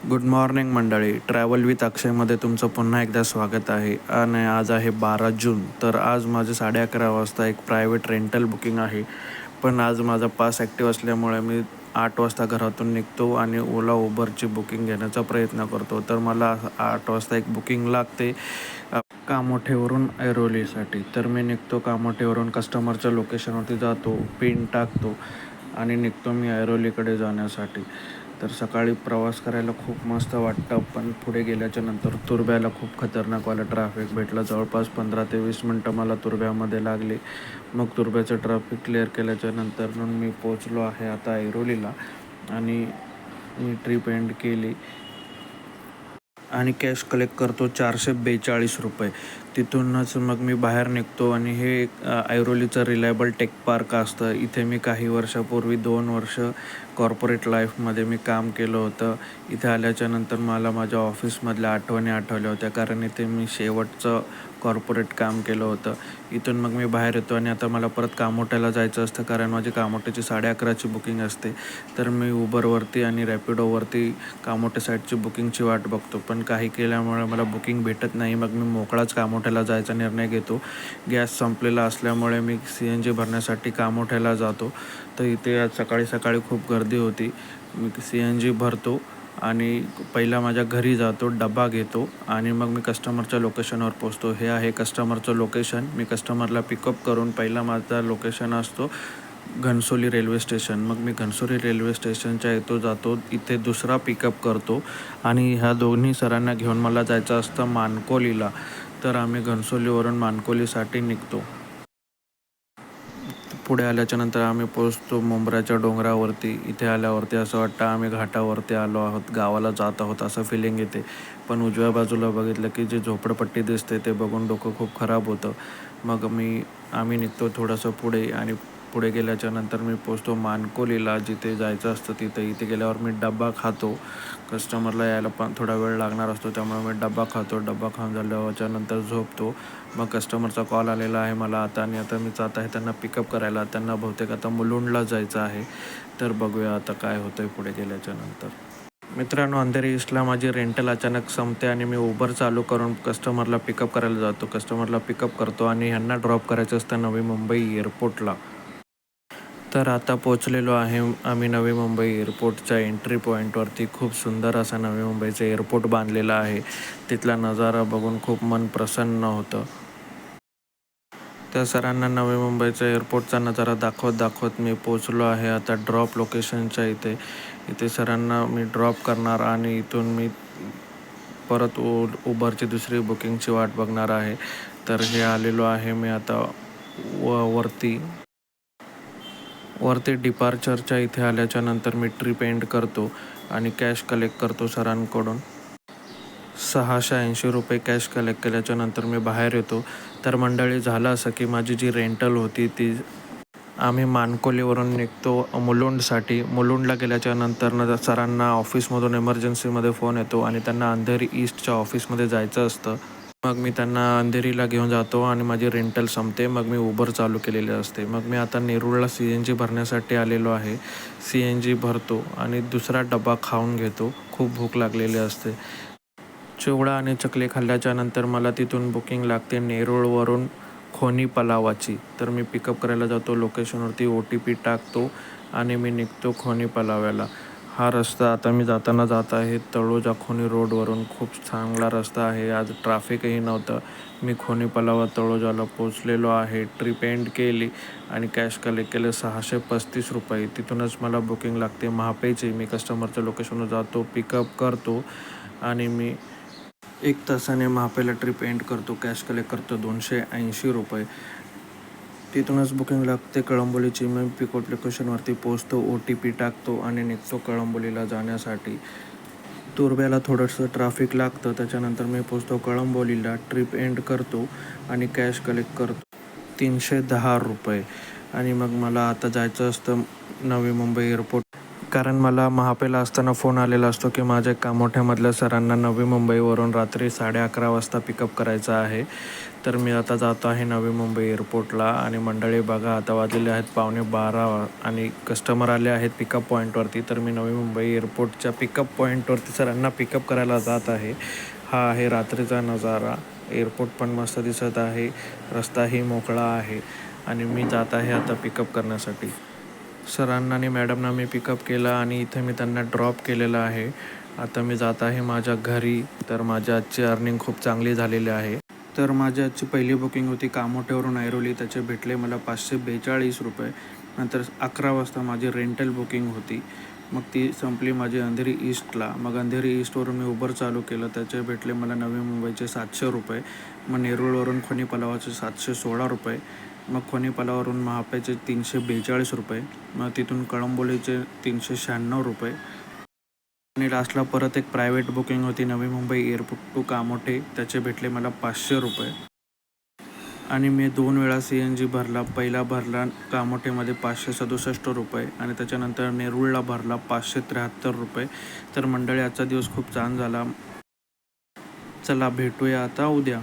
Good morning मंडळी. Travel with अक्षयमध्ये तुमचं पुन्हा एकदा स्वागत आहे. आणि आज आहे 12 जून. तर आज माझे 11:30 वाजता एक प्रायव्हेट रेंटल बुकिंग आहे. पण आज माझा पास ॲक्टिव्ह असल्यामुळे मी 8 वाजता घरातून निघतो आणि ओला उबरची बुकिंग घेण्याचा प्रयत्न करतो. तर मला 8 वाजता एक बुकिंग लागते कामोठेवरून ऐरोलीसाठी. तर मी निघतो कामोठेवरून, कस्टमरच्या लोकेशनवरती जातो, पिन टाकतो आणि निघतो मी ऐरोलीकडे जाण्यासाठी. तर सकाळी प्रवास करायला खूप मस्त वाटतं, पण पुढे गेल्याच्या नंतर तुर्ब्याला खूप खतरनाकवालं ट्रॅफिक भेटलं. जवळपास 15 ते 20 मिनटं मला तुर्ब्यामध्ये लागले. मग तुर्ब्याचं ट्रॅफिक क्लिअर केल्याच्या नंतर मी पोचलो आहे आता ऐरोलीला आणि मी ट्रिप एंड केली आणि कॅश कलेक्ट करतो 442 रुपये. तिथूनच मग मी बाहेर निघतो आणि हे ऐरोलीचं रिलायबल टेक पार्क असतं. इथे मी काही वर्षापूर्वी 2 वर्ष कॉर्पोरेट लाईफमध्ये मी काम केलं होतं. इथे आल्याच्या नंतर मला माझ्या ऑफिसमधल्या आठवणी आठवल्या होत्या, कारण इथे मी शेवटचं कॉर्पोरेट काम केलं होतं. इथून मग मी बाहेर येतो आणि आता मला परत कामोठ्याला जायचं असतं, कारण माझी कामोठ्याची 11:30ची बुकिंग असते. तर मी उबरवरती आणि रॅपिडोवरती कामोठे साईडची बुकिंगची वाट बघतो, पण काही केल्यामुळे मला बुकिंग भेटत नाही. मग मी मोकळाच कामोठ्याला जायचा निर्णय घेतो. गॅस संपलेला असल्यामुळे मी CNG भरण्यासाठी कामोठ्याला जातो. तर इथे आज सकाळी सकाळी खूप गर्दी होती. मी CNG भरतो आणि पहिला माझ्या घरी जातो, डबा घेतो आणि मग मी कस्टमरच्या लोकेशनवर पोचतो. हे आहे कस्टमरचं लोकेशन. मी कस्टमरला पिकअप करून पहिला माझा लोकेशन असतो घनसोली रेल्वे स्टेशन. मग मी घनसोली रेल्वे स्टेशनच्या जातो. इथे दुसरा पिकअप करतो आणि ह्या दोन्ही सरांना घेऊन मला जायचं असतं मानकोलीला. तर आम्ही घनसोलीवरून मानकोलीसाठी निघतो. पुढे आल्याच्यानंतर आम्ही पोचतो मुंब्राच्या डोंगरावरती. इथे आल्यावरती असं वाटतं आम्ही घाटावरती आलो आहोत, गावाला जात आहोत असं फिलिंग येते. पण उजव्या बाजूला बघितलं की जी झोपडपट्टी दिसते ते बघून डोकं खूप खराब होतं. मग आम्ही निघतो थोडंसं पुढे आणि पुढे गेल्याच्या नंतर मी पोचतो मानकोलीला, जिथे जायचं असतं तिथे. इथे गेल्यावर मी डबा खातो. कस्टमरला यायला पण थोडा वेळ लागणार असतो, त्यामुळे मी डबा खातो. डबा खाऊन झाल्याच्या नंतर झोपतो. मग कस्टमरचा कॉल आलेला आहे मला आता, आणि आता मी जात आहे त्यांना पिकअप करायला. त्यांना बहुतेक आता मुलुंडला जायचं आहे. तर बघूया आता काय होतं आहे पुढे गेल्याच्या नंतर. मित्रांनो, अंधेरी ईस्टला माझी रेंटल अचानक संपते आणि मी उबर चालू करून कस्टमरला पिकअप करायला जातो. कस्टमरला पिकअप करतो आणि ह्यांना ड्रॉप करायचं असतं नवी मुंबई एअरपोर्टला. तर आता पोचलेलो आहे आम्ही नवी मुंबई एअरपोर्टच्या एंट्री पॉईंटवरती. खूप सुंदर असा नवी मुंबईचं एअरपोर्ट बांधलेला आहे. तिथला नजारा बघून खूप मन प्रसन्न होतं. त्या सरांना नवी मुंबईचा एअरपोर्टचा नजारा दाखवत मी पोचलो आहे आता ड्रॉप लोकेशनच्या इथे. इथे सरांना मी ड्रॉप करणार आणि इथून मी परत उबरची दुसरी बुकिंगची वाट बघणार आहे. तर हे आलेलो आहे मी आता वरती डिपार्चरच्या इथे आल्याच्या नंतर मी ट्रिप एंड करतो आणि कॅश कलेक्ट करतो सरांकडून. 680 रुपये कॅश कलेक्ट केल्याच्या नंतर मी बाहेर येतो. तर मंडळी, झालं असं की माझी जी रेंटल होती ती आम्ही मानकोलीवरून निघतो मुलुंडसाठी. मुलुंडला गेल्याच्या नंतर सरांना ऑफिसमधून इमर्जन्सीमध्ये फोन येतो आणि त्यांना अंधेरी ईस्टच्या ऑफिसमध्ये जायचं असतं. मग मी त्यांना अंधेरीला घेऊन जातो आणि माझी रेंटल संपते. मग मी उबर चालू केलेली असते. मग मी आता नेरूळला CNG भरण्यासाठी आलेलो आहे. CNG भरतो आणि दुसरा डबा खाऊन घेतो. खूप भूक लागलेली असते. चिवडा आणि चकली खाल्ल्याच्या नंतर मला तिथून बुकिंग लागते नेरूळवरून खोनी पलावाची. तर मी पिकअप करायला जातो लोकेशनवरती, OTP टाकतो आणि मी निघतो खोनी पलाव्याला. हा रस्ता आता मी जाताना जात आहे तळोजा खोनी रोडवरून. खूप चांगला रस्ता आहे. आज ट्रॅफिकही नव्हतं. मी खोनी पलावा तळोजाला पोचलेलो आहे. ट्रिप एंड केली आणि कॅश कलेक्ट केले 635 रुपये. तिथूनच मला बुकिंग लागते महापेची. मी कस्टमरच्या लोकेशनवर जातो, पिकअप करतो आणि मी 1 तासाने महापेला ट्रिप एंड करतो. कॅश कलेक्ट करतो 280 रुपये. तिथूनच बुकिंग लागते कळंबोलीची. मी पिकअप लोकेशनवरती पोचतो, OTP टाकतो आणि निघतो कळंबोलीला जाण्यासाठी. तुर्ब्याला थोडंसं ट्रॅफिक लागतं. त्याच्यानंतर मी पोचतो कळंबोलीला, ट्रिप एंड करतो आणि कॅश कलेक्ट करतो 310 रुपये. आणि मग मला आता जायचं असतं नवी मुंबई एअरपोर्ट. कारण मला महापेला असताना फोन आलेला असतो की माझ्या कामोठ्यामधल्या सरांना नवी मुंबईवरून रात्री 11:30 वाजता पिकअप करायचं आहे. तर मी आता जातो आहे नवी मुंबई एअरपोर्टला आणि मंडळी बघा आता वाजलेले आहेत 11:15 आणि कस्टमर आले आहेत पिकअप पॉईंटवरती. तर मी नवी मुंबई एअरपोर्टच्या पिकअप पॉईंटवरती सरांना पिकअप करायला जात आहे. हा आहे रात्रीचा नजारा. एअरपोर्ट पण मस्त दिसत आहे, रस्ताही मोकळा आहे आणि मी जात आहे आता पिकअप करण्यासाठी. सरांना आणि मॅडमना मी पिकअप केलं आणि इथे मी त्यांना ड्रॉप केलेलं आहे. आता मी जात आहे माझ्या घरी. तर माझी आजची अर्निंग खूप चांगली झालेली आहे. तर माझी आजची पहिली बुकिंग होती कामोठ्यावरून ऐरोली. त्याचे भेटले मला 542 रुपये. नंतर 11 वाजता माझी रेंटल बुकिंग होती, मग ती संपली माझी अंधेरी ईस्टला. मग अंधेरी ईस्टवरून मी उबर चालू केलं, त्याचे भेटले मला नवी मुंबईचे 700 रुपये. मग नेरूळवरून खोनी पलावाचे 716 रुपये. मग खोनी पलावरून महापेचे 342 रुपये. मग तिथून कळंबोलीचे 396 रुपये. आणि लास्टला परत एक प्रायव्हेट बुकिंग होती नवी मुंबई एअरपोर्ट टू कामोठे, त्याचे भेटले मला 500 रुपये. आणि मी 2 वेळा CNG भरला. पहिला भरला कामोठेमध्ये 567 रुपये आणि त्याच्यानंतर नेरूळला भरला 573 रुपये. तर मंडळी आजचा दिवस खूप छान झाला. चला भेटूया आता उद्या.